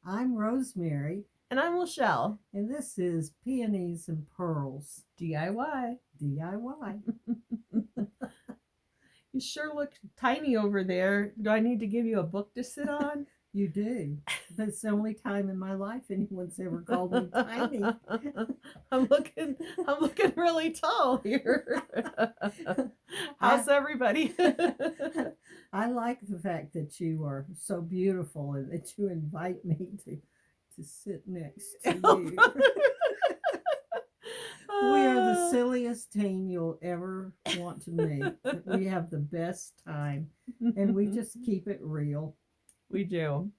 I'm Rosemary, And I'm Lachelle. and this is Peonies and Pearls DIY. DIY. You sure look tiny over there. Do I need to give you a book to sit on? You do. That's the only time in my life anyone's ever called me tiny. I'm looking really tall here. I, How's everybody? I like the fact that you are so beautiful and that you invite me to sit next to you. We are the silliest team you'll ever want to meet. We have the best time and we just keep it real. We do.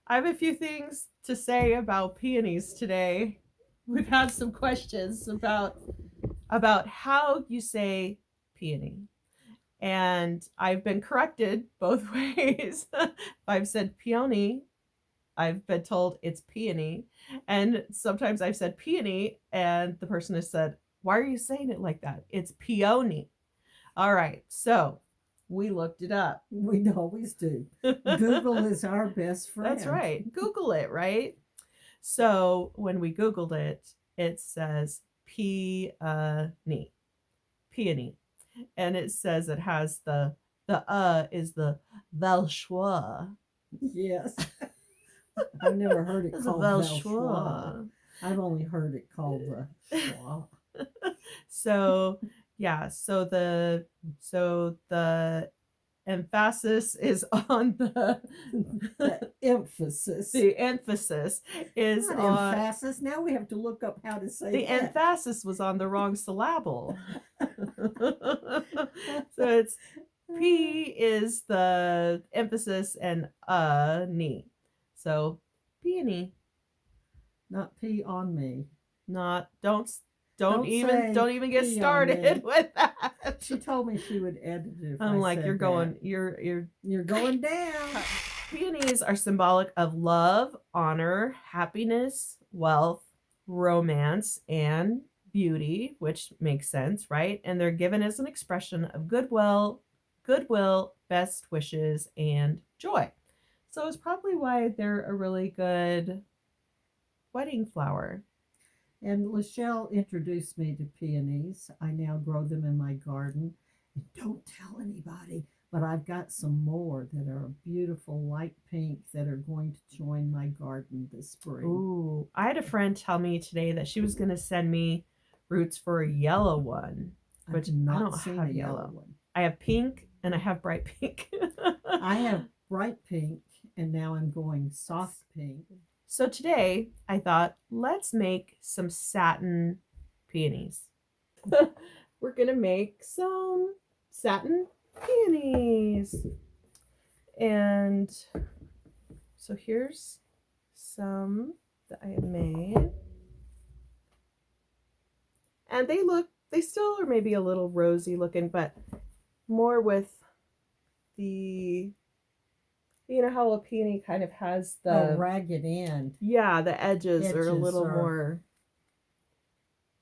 I have a few things to say about peonies today. We've had some questions about how you say peony. And I've been corrected both ways. If I've said peony, I've been told it's peony. And sometimes I've said peony, and the person has said, "Why are you saying it like that? It's peony." All right. So we looked it up. We always do. Google is our best friend. That's right. Google it, right? So when we Googled it, it says peony. Peony. And it says it has the is the Velchois. Yes. I've never heard it It's called a Velchois. I've only heard it called the schwa. So yeah, so the emphasis is on The emphasis. the emphasis is Not on emphasis. Now we have to look up how to say the that. emphasis was on the wrong syllable. So it's P is the emphasis and knee. So peony. Not pee on me. Not Don't don't even get pee on me. started with that. She told me she would edit it. If I'm I like, said you're going that. you're going down. Peonies are symbolic of love, honor, happiness, wealth, romance, and beauty, which makes sense, right? And they're given as an expression of goodwill, best wishes, and joy. So it's probably why they're a really good wedding flower. And Lachelle introduced me to peonies. I now grow them in my garden. And don't tell anybody, but I've got some more that are beautiful light pink that are going to join my garden this spring. Ooh, I had a friend tell me today that she was going to send me roots for a yellow one, which I don't have yellow one. I have pink and I have bright pink. I have bright pink and now I'm going soft pink. So today I thought, let's make some satin peonies. We're going to make some satin peonies. And so here's some that I have made. And they still are maybe a little rosy looking, but more with the, you know how a peony kind of has the ragged end. Yeah, the edges are a little more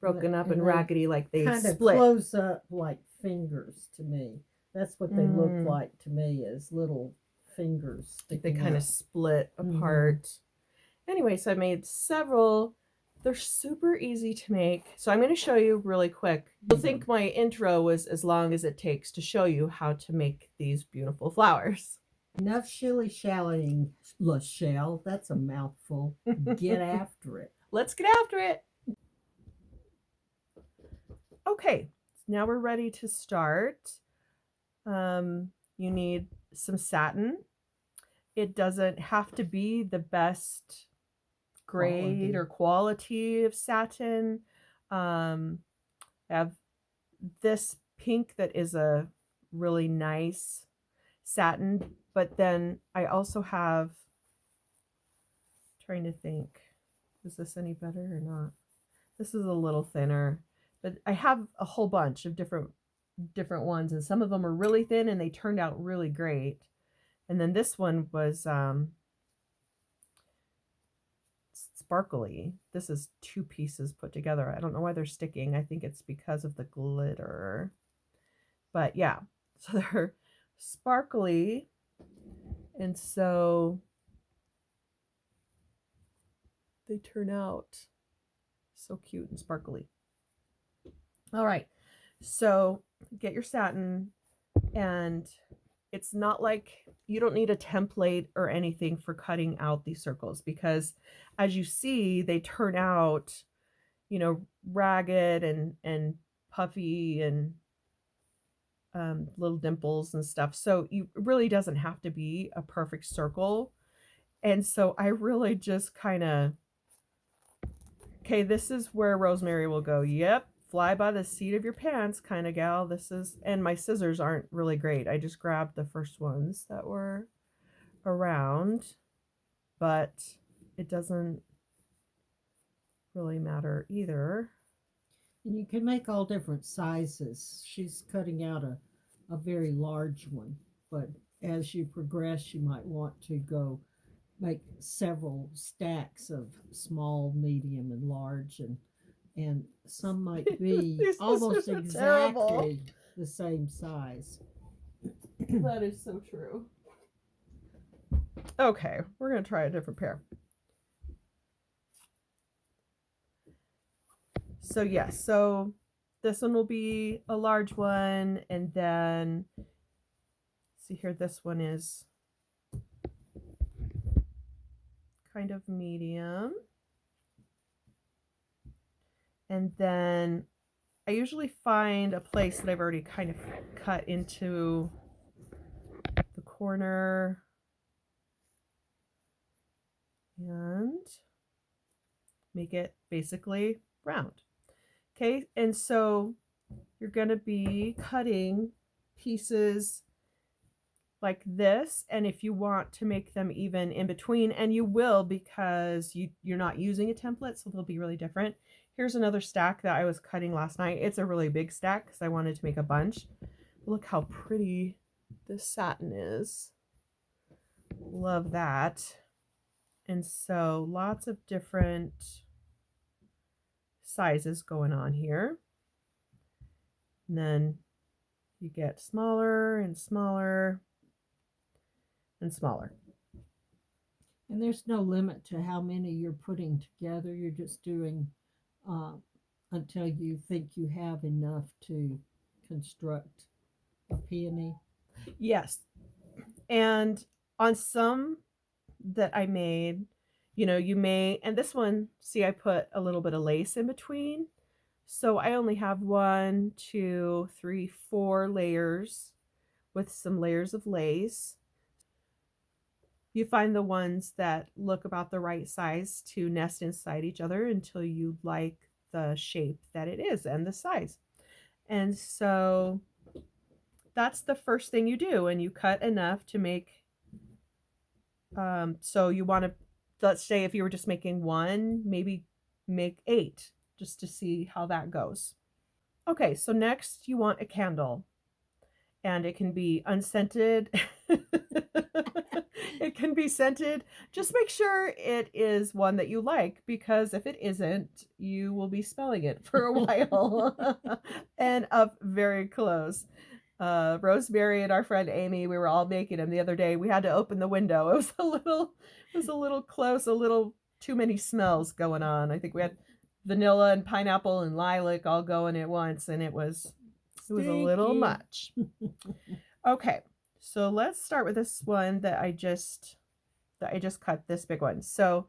broken up and raggedy, like they kind of split. Close up like fingers to me. That's what they look like to me, as little fingers sticking. They kind of split apart. Anyway, so I made several. They're super easy to make. So I'm going to show you really quick. You'll think my intro was as long as it takes to show you how to make these beautiful flowers. Enough shilly-shallying, Lachelle. That's a mouthful. Get after it. Let's get after it. Okay, now we're ready to start. You need some satin. It doesn't have to be the best grade or quality of satin. I have this pink that is a really nice satin, but then I also have, trying to think, is this any better or not? This is a little thinner, but I have a whole bunch of different ones, and some of them are really thin and they turned out really great. And then this one was sparkly. This is 2 pieces put together. I don't know why they're sticking. I think it's because of the glitter. But yeah, so they're sparkly. And so they turn out so cute and sparkly. All right, so get your satin, and it's not like you don't need a template or anything for cutting out these circles, because as you see, they turn out, ragged and puffy and little dimples and stuff. So it really doesn't have to be a perfect circle. And so I really just kind of, okay, this is where rosemary will go. Yep, fly by the seat of your pants kind of gal. This is, and my scissors aren't really great. I just grabbed the first ones that were around, but it doesn't really matter either. And you can make all different sizes. She's cutting out a very large one, but as you progress, you might want to go make several stacks of small, medium, and large, and some might be almost exactly the same size. That is so true. Okay, we're going to try a different pair. So yes, so this one will be a large one, and then see here, this one is kind of medium. And then I usually find a place that I've already kind of cut into the corner and make it basically round. Okay, and so you're going to be cutting pieces like this, and if you want to make them even in between, and you will, because you're not using a template, so they'll be really different. Here's another stack that I was cutting last night. It's a really big stack because I wanted to make a bunch. Look how pretty this satin is. Love that. And so lots of different sizes going on here. And then you get smaller and smaller and smaller. And there's no limit to how many you're putting together. You're just doing until you think you have enough to construct a peony. Yes. And on some that I made, you may, and this one, see, I put a little bit of lace in between. So I only have 1, 2, 3, 4 layers with some layers of lace. You find the ones that look about the right size to nest inside each other until you like the shape that it is and the size. And so that's the first thing you do, and you cut enough to make, so you want to, let's say if you were just making 1, maybe make 8 just to see how that goes. Okay, so next you want a candle, and it can be unscented. It can be scented. Just make sure it is one that you like, because if it isn't, you will be smelling it for a while. And up very close. Rosemary and our friend Amy, we were all making them the other day. We had to open the window. It was a little close, a little too many smells going on. I think we had vanilla and pineapple and lilac all going at once, and it was a little much. Okay, so let's start with this one that I just cut, this big one. So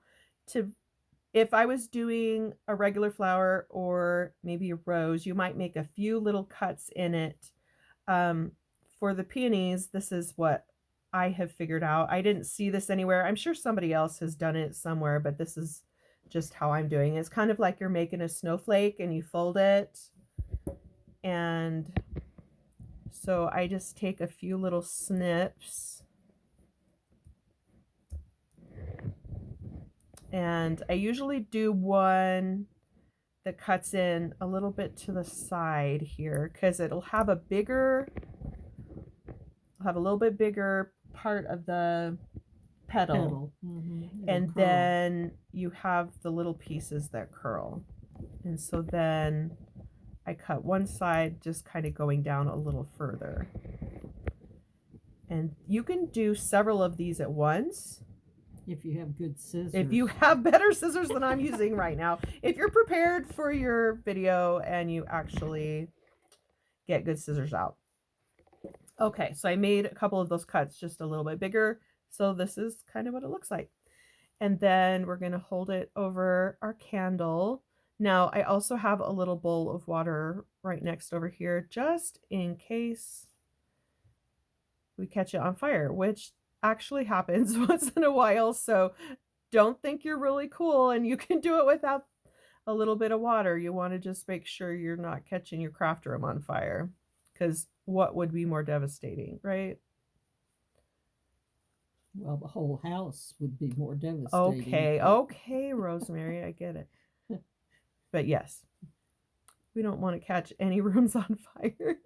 if I was doing a regular flower or maybe a rose, you might make a few little cuts in it. For the peonies, this is what I have figured out. I didn't see this anywhere. I'm sure somebody else has done it somewhere, but this is just how I'm doing it. It's kind of like you're making a snowflake and you fold it. And so I just take a few little snips, and I usually do one that cuts in a little bit to the side here, because it'll have a little bit bigger part of the petal. Mm-hmm. And then you have the little pieces that curl. And so then I cut one side, just kind of going down a little further. And you can do several of these at once. If you have good scissors. If you have better scissors than I'm using right now. If you're prepared for your video and you actually get good scissors out. Okay, so I made a couple of those cuts just a little bit bigger. So this is kind of what it looks like. And then we're going to hold it over our candle. Now, I also have a little bowl of water right next over here, just in case we catch it on fire, which actually happens once in a while. So don't think you're really cool and you can do it without a little bit of water. You want to just make sure you're not catching your craft room on fire, because what would be more devastating, right? Well, the whole house would be more devastating. Okay, Rosemary, I get it. But yes, we don't want to catch any rooms on fire.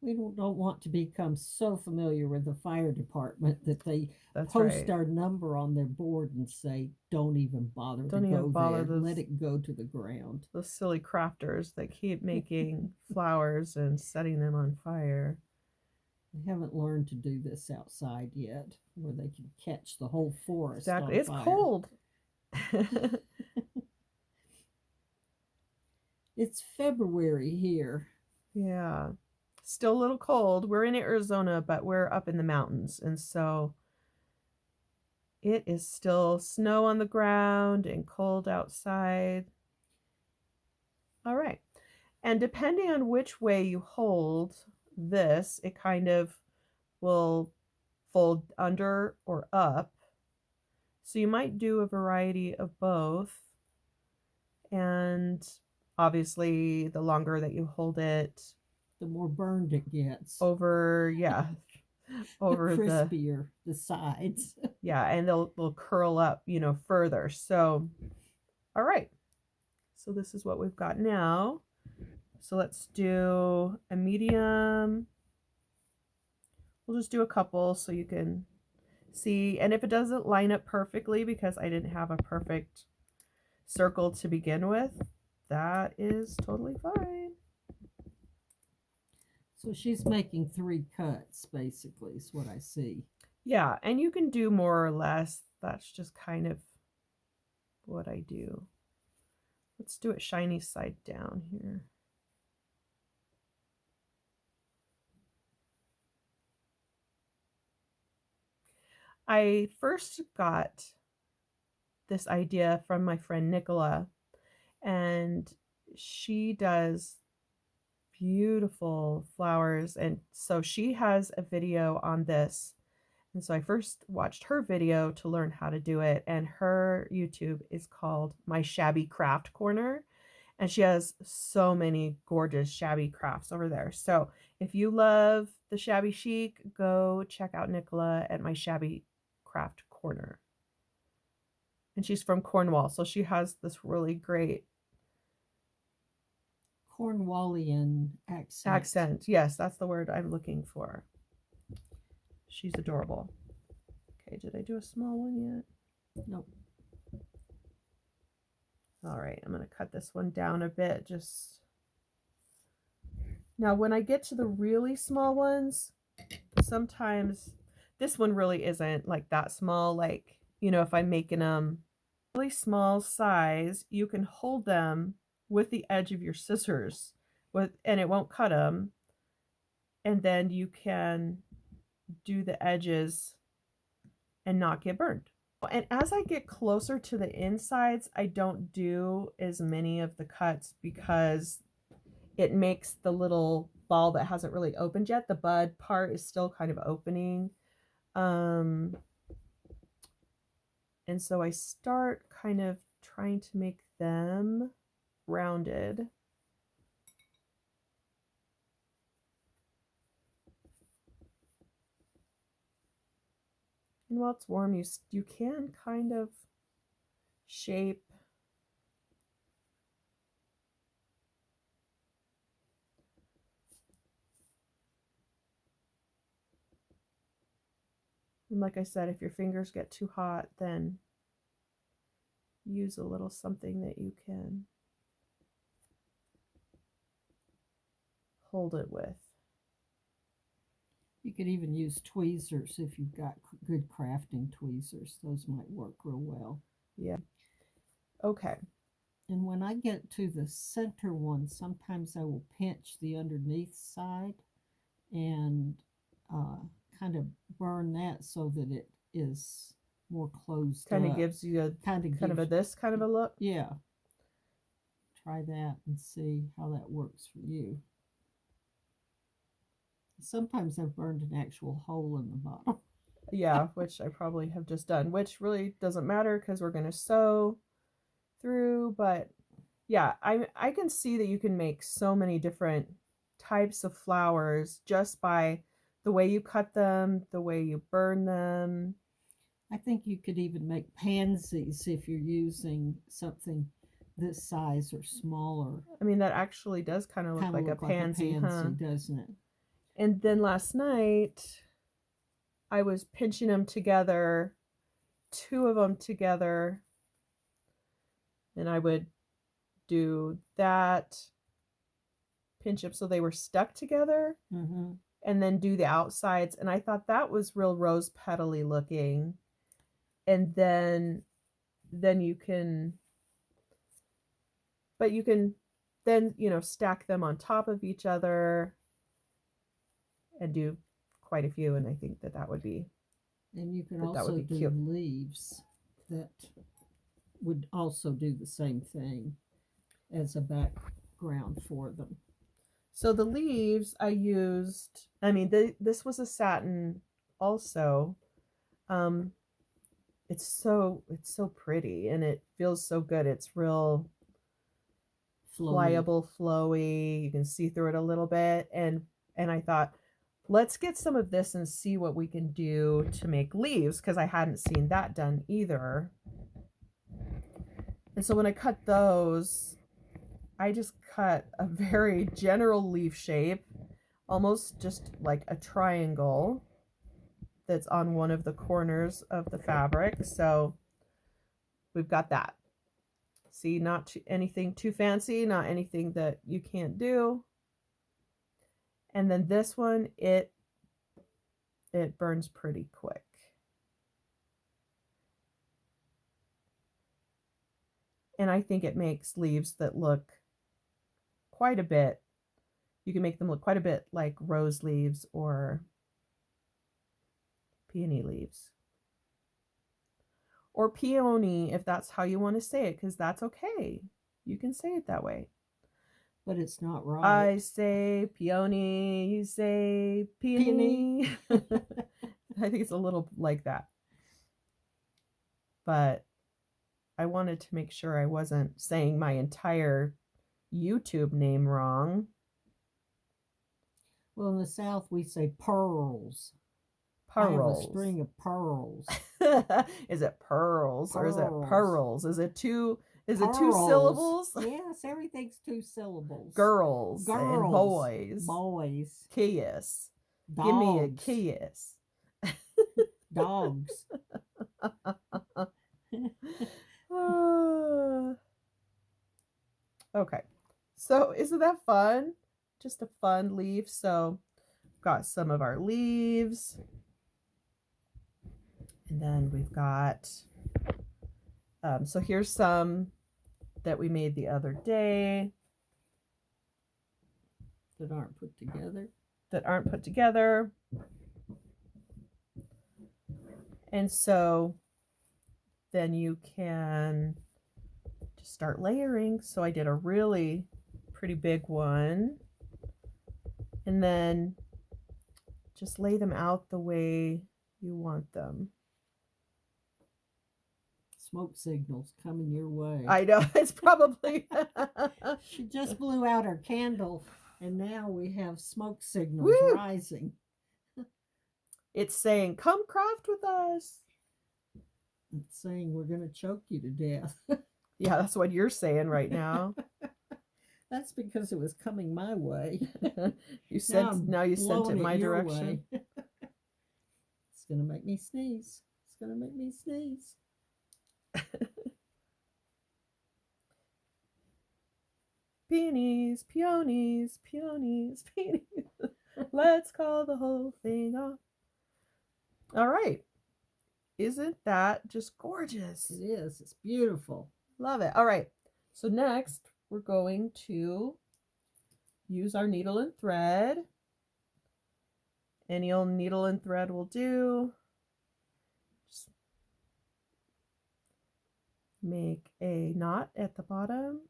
We don't want to become so familiar with the fire department that they That's post right. our number on their board and say, don't even bother Don't to even go bother there. those, Let it go to the ground. those silly crafters that keep making flowers and setting them on fire. They haven't learned to do this outside yet, where they can catch the whole forest Exactly. on It's fire. cold. It's February here. Yeah. Still a little cold. We're in Arizona, but we're up in the mountains. And so it is still snow on the ground and cold outside. All right. And depending on which way you hold this, it kind of will fold under or up. So you might do a variety of both. And obviously, the longer that you hold it, the more burned it gets. Over, yeah. Over the crispier the sides. Yeah, and they'll curl up, further. So, all right. So this is what we've got now. So let's do a medium. We'll just do a couple so you can see. And if it doesn't line up perfectly because I didn't have a perfect circle to begin with, that is totally fine. So she's making 3 cuts, basically, is what I see. Yeah, and you can do more or less. That's just kind of what I do. Let's do it shiny side down here. I first got this idea from my friend Nicola, and she does beautiful flowers, and so she has a video on this. And so I first watched her video to learn how to do it, and her YouTube is called My Shabby Craft Corner, and she has so many gorgeous shabby crafts over there. So if you love the shabby chic, go check out Nicola at My Shabby Craft Corner. And she's from Cornwall, so she has this really great Cornwallian accent. Yes, that's the word I'm looking for. She's adorable. Okay, did I do a small one yet? Nope. All right, I'm going to cut this one down a bit. Just now, when I get to the really small ones, sometimes this one really isn't like that small. Like, if I'm making them really small size, you can hold them with the edge of your scissors and it won't cut them. And then you can do the edges and not get burned. And as I get closer to the insides, I don't do as many of the cuts because it makes the little ball that hasn't really opened yet. The bud part is still kind of opening. And so I start kind of trying to make them rounded. And while it's warm, you can kind of shape and like I said, if your fingers get too hot, then use a little something that you can hold it with. You could even use tweezers if you've got good crafting tweezers. Those might work real well. Yeah. Okay. And when I get to the center one, sometimes I will pinch the underneath side and uh, kind of burn that so that it is more closed Kind of up. gives you a Kind of kind of a gives, this kind of a look. yeah. Try that and see how that works for you. Sometimes I've burned an actual hole in the bottom. Yeah, which I probably have just done, which really doesn't matter because we're going to sew through. But yeah, I can see that you can make so many different types of flowers just by the way you cut them, the way you burn them. I think you could even make pansies if you're using something this size or smaller. I mean, that actually does kind of look Kind like of a look like a pansy, huh? doesn't it? And then last night, I was pinching them together, two of them together, and I would do that, pinch them so they were stuck together, Mm-hmm. and then do the outsides. And I thought that was real rose petally looking. And then you can, but you can then, stack them on top of each other and do quite a few. And I think that would be, And you can that would also be do cute. leaves that would also do the same thing as a background for them. So the leaves I used, I mean, this was a satin also. Um, it's so pretty and it feels so good. It's real Flowy. pliable, flowy. You can see through it a little bit, and I thought, let's get some of this and see what we can do to make leaves because I hadn't seen that done either. And so when I cut those, I just cut a very general leaf shape, almost just like a triangle that's on one of the corners of the fabric. So we've got that. See, not anything too fancy, not anything that you can't do. And then this one, it burns pretty quick. And I think it makes leaves that look quite a bit, you can make them look quite a bit like rose leaves or peony leaves. Or peony, if that's how you want to say it, because that's okay. You can say it that way. But it's not right. I say peony, you say peony. I think it's a little like that. But I wanted to make sure I wasn't saying my entire YouTube name wrong. Well, in the South, we say pearls. Pearls. I have a string of pearls. Is it pearls or is it pearls? Is it two Pearls. Syllables? Yes, everything's 2 syllables. Girls and boys. Boys. Kiss. Dogs. Give me a kiss. Dogs. Okay. So isn't that fun? Just a fun leaf. So got some of our leaves. And then we've got, so here's some that we made the other day. That aren't put together. And so then you can just start layering. So I did a really pretty big one. And then just lay them out the way you want them. Smoke signals coming your way. I know, it's probably... She just blew out her candle, and now we have smoke signals Woo! rising. It's saying, come craft with us. It's saying we're going to choke you to death. Yeah, that's what you're saying right now. That's because it was coming my way. Now you sent it my direction. It's going to make me sneeze. It's going to make me sneeze. Peonies, peonies, peonies, peonies. Let's call the whole thing off. All right. Isn't that just gorgeous? It is. It's beautiful. Love it. All right. So next, we're going to use our needle and thread. Any old needle and thread will do. Just make a knot at the bottom.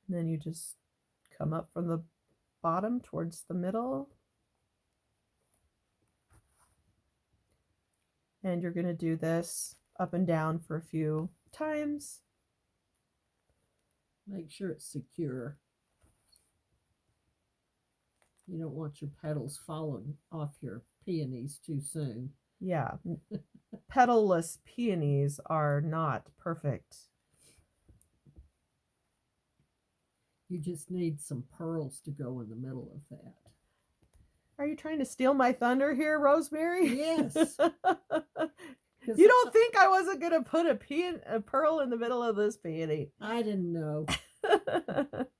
And then you just come up from the bottom towards the middle. And you're going to do this up and down for a few times. Make sure it's secure. You don't want your petals falling off your peonies too soon. Yeah. Petalless peonies are not perfect. You just need some pearls to go in the middle of that. Are you trying to steal my thunder here, Rosemary? Yes. You don't think I wasn't going to put a pearl in the middle of this peony? I didn't know.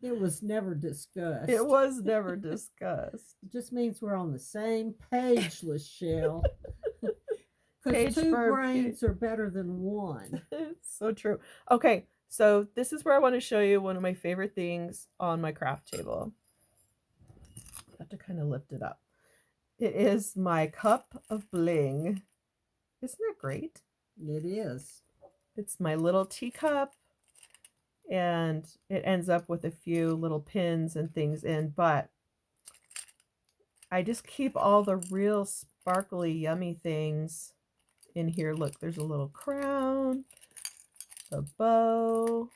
It was never discussed. It was never discussed. It just means we're on the same page, Lachelle. Page Because two for brains are better than one. So true. Okay, so this is where I want to show you one of my favorite things on my craft table. I have to kind of lift it up. It is my cup of bling. Isn't that great? It is. It's my little teacup, and it ends up with a few little pins and things in, but I just keep all the real sparkly, yummy things in here. Look, there's a little crown, a bow.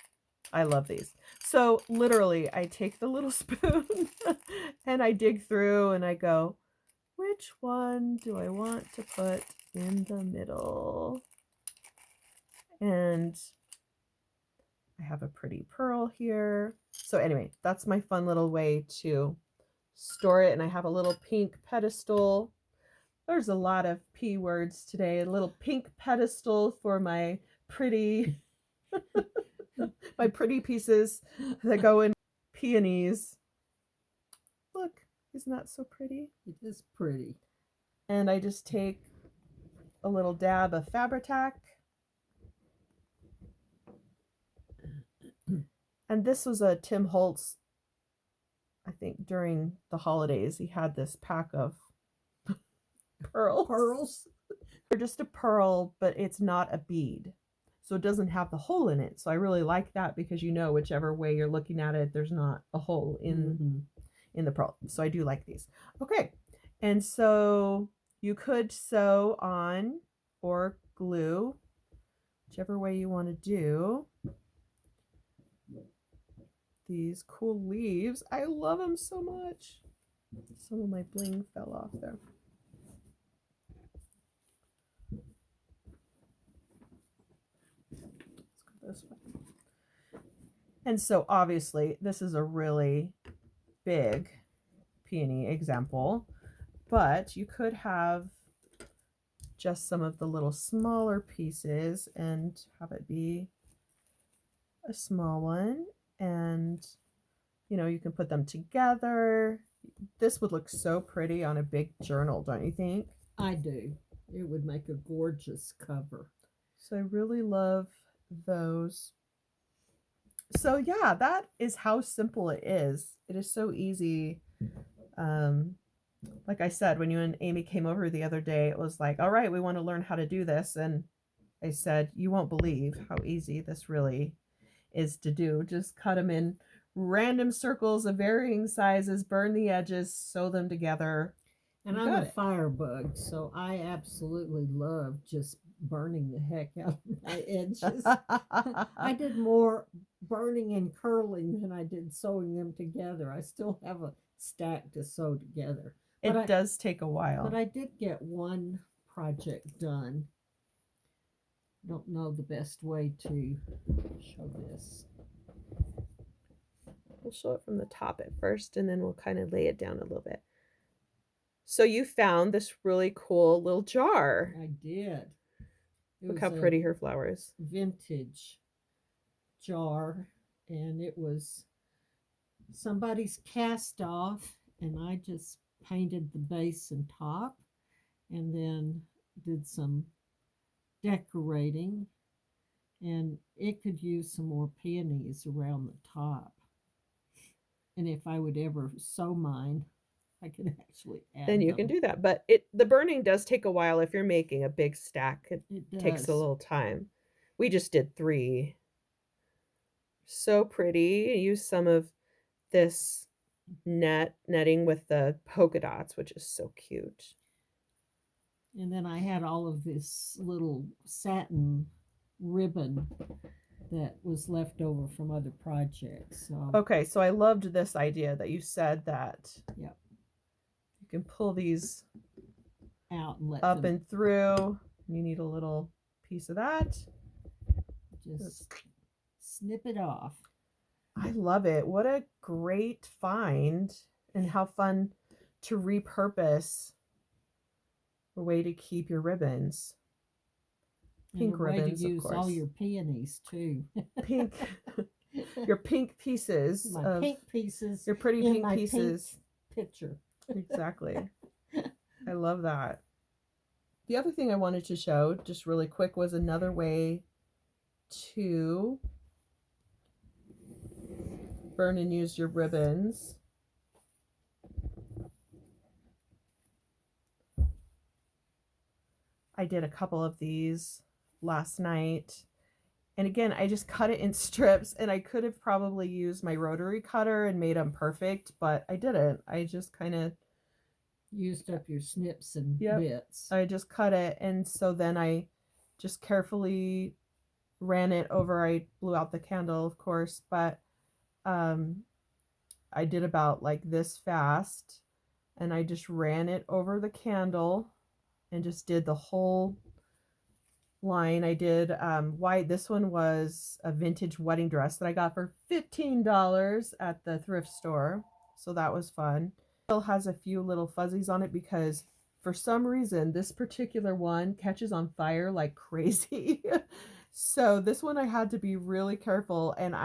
I love these. So literally, I take the little spoon and I dig through and I go, which one do I want to put in the middle? And I have a pretty pearl here. So anyway, that's my fun little way to store it. And I have a little pink pedestal. There's a lot of P words today. A little pink pedestal for my pretty my pretty pieces that go in peonies. Look, isn't that so pretty? It is pretty. And I just take a little dab of Fabri-Tac. And this was a Tim Holtz, I think during the holidays, he had this pack of pearls. Pearls? They're just a pearl, but it's not a bead. So it doesn't have the hole in it. So I really like that because you know whichever way you're looking at it, there's not a hole in the pearl. So I do like these. Okay. And so you could sew on or glue, whichever way you want to do. These cool leaves. I love them so much. Some of my bling fell off there. Let's go this way. And so obviously this is a really big peony example, but you could have just some of the little smaller pieces and have it be a small one. And you know, you can put them together. This would look so pretty on a big journal, don't you think? I do. It would make a gorgeous cover. So I really love those. So yeah, that is how simple it is. It is so easy. Like I said, when you and Amy came over the other day, it was like, all right, we want to learn how to do this. And I said, you won't believe how easy this really is to do. Just cut them in random circles of varying sizes, burn the edges, sew them together. And I'm a firebug, so I absolutely love just burning the heck out of my edges. I did more burning and curling than I did sewing them together. I still have a stack to sew together. It does take a while. But I did get one project done. Don't know the best way to show this. We'll show it from the top at first, and then we'll kind of lay it down a little bit. So you found this really cool little jar. I did. Look how pretty her flower is. Vintage jar, and it was somebody's cast off, and I just painted the base and top, and then did some decorating, and it could use some more peonies around the top. And if I would ever sew mine, I could actually Then add you can them. do that. But the burning does take a while if you're making a big stack. It It takes a does. little time. We just did 3. So pretty. Use some of this netting with the polka dots, which is so cute. And then I had all of this little satin ribbon that was left over from other projects. So Okay, so I loved this idea that you said that yep, you can pull these out and let up them and through. You need a little piece of that. just snip it off. I love it. What a great find, and how fun to repurpose a way to keep your ribbons. Pink And a way ribbons, to of use course. all your peonies too. Pink, your pink pieces. My pink pieces. Your pretty in pink my pieces. Pink picture. Exactly. I love that. The other thing I wanted to show, just really quick, was another way to burn and use your ribbons. I did a couple of these last night. And again, I just cut it in strips, and I could have probably used my rotary cutter and made them perfect, but I didn't. I just kind of used up your snips and bits. I just cut it, and so then I just carefully ran it over. I blew out the candle, of course, but I did about like this fast, and I just ran it over the candle and just did the whole line. I did white. This one was a vintage wedding dress that I got for $15 at the thrift store, so that was fun. Still has a few little fuzzies on it because for some reason this particular one catches on fire like crazy. So this one I had to be really careful, and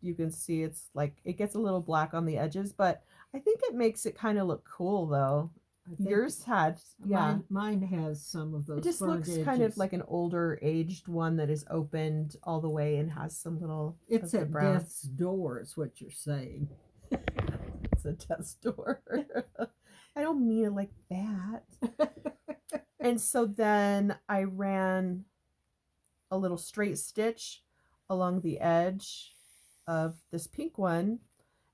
you can see it's like it gets a little black on the edges, but I think it makes it kind of look cool though. Yours had, yeah. Mine has some of those. It just looks edges. kind of like an older aged one that is opened all the way and has some little. It's at death's door, is what you're saying. It's a death's door. I don't mean it like that. And so then I ran a little straight stitch along the edge of this pink one,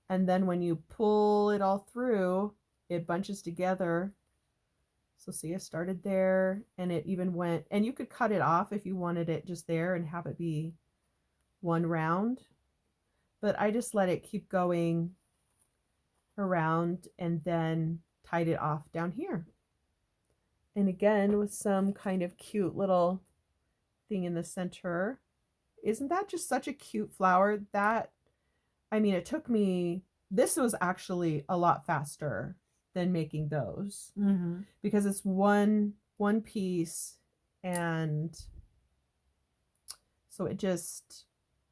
and then when you pull it all through, it bunches together. So see, I started there, and it even went, and you could cut it off if you wanted it just there and have it be one round, but I just let it keep going around and then tied it off down here. And again, with some kind of cute little thing in the center. Isn't that just such a cute flower? That, I mean, it took me, this was actually a lot faster than making those, because it's one piece, and so it just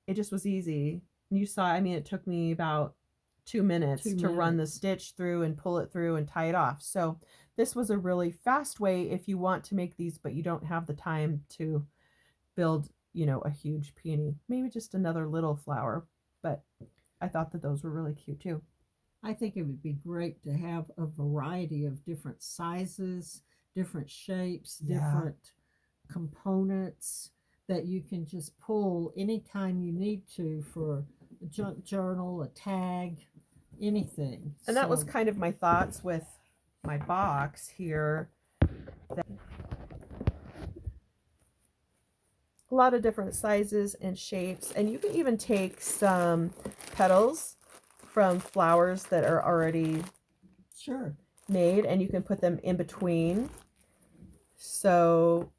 was easy. And you saw, I mean, it took me about 2 minutes to run the stitch through and pull it through and tie it off. So this was a really fast way if you want to make these, but you don't have the time to build, you know, a huge peony. Maybe just another little flower, but I thought that those were really cute too. I think it would be great to have a variety of different sizes, different shapes, different components that you can just pull anytime you need to for a junk journal, a tag, anything. And that was kind of my thoughts with my box here. A lot of different sizes and shapes, and you can even take some petals from flowers that are already made, and you can put them in between. So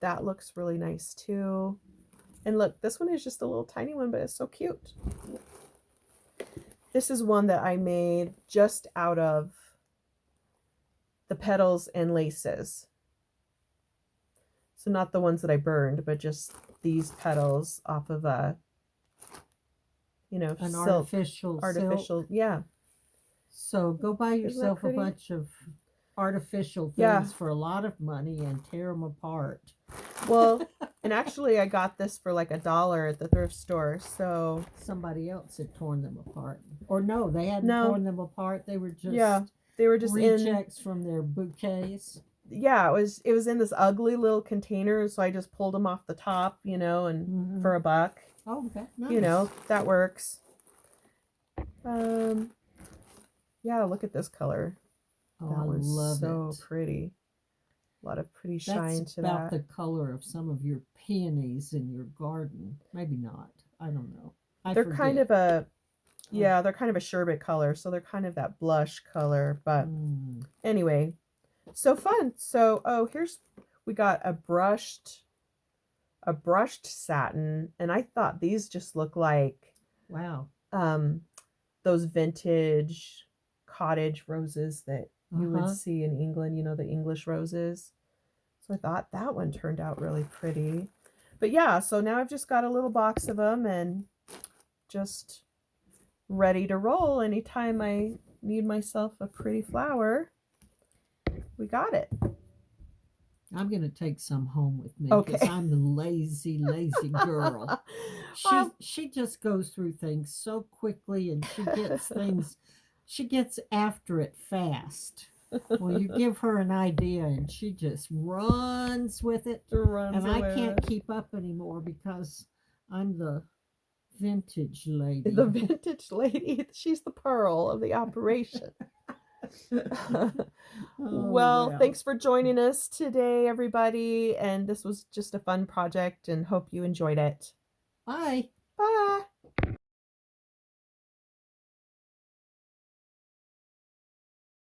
that looks really nice too. And look, this one is just a little tiny one, but it's so cute. This is one that I made just out of the petals and laces. So not the ones that I burned, but just these petals off of a, you know, an silk, artificial silk. Yeah. So go buy Isn't that yourself a pretty? bunch of artificial Yeah. things for a lot of money and tear them apart. Well, and actually, I got this for like $1 at the thrift store. So Somebody else had torn them apart. Or no, they hadn't no, torn them apart. They were yeah, just they were just in. rejects from their bouquets. Yeah, it was in this ugly little container. So I just pulled them off the top, and Mm-hmm. for $1. Oh, okay. Nice. That works. Yeah, look at this color. Oh, That I one's love so it. pretty. A lot of pretty shine That's to about that. the color of some of your peonies in your garden. Maybe not. I don't know. I They're forget. kind of a Yeah, they're kind of a sherbet color, so they're kind of that blush color. But anyway, so fun. So we got a brushed satin, and I thought these just look like Wow. those vintage cottage roses that you would see in England, the English roses. So I thought that one turned out really pretty. But yeah, so now I've just got a little box of them and just ready to roll anytime I need myself a pretty flower. We got it. I'm going to take some home with me Okay. because I'm the lazy girl. She just goes through things so quickly and she gets after it fast. Well, you give her an idea and she just runs with it. And I can't keep up anymore because I'm the vintage lady. The vintage lady. She's the pearl of the operation. Well, thanks for joining us today, everybody. And this was just a fun project and hope you enjoyed it. Bye. Bye.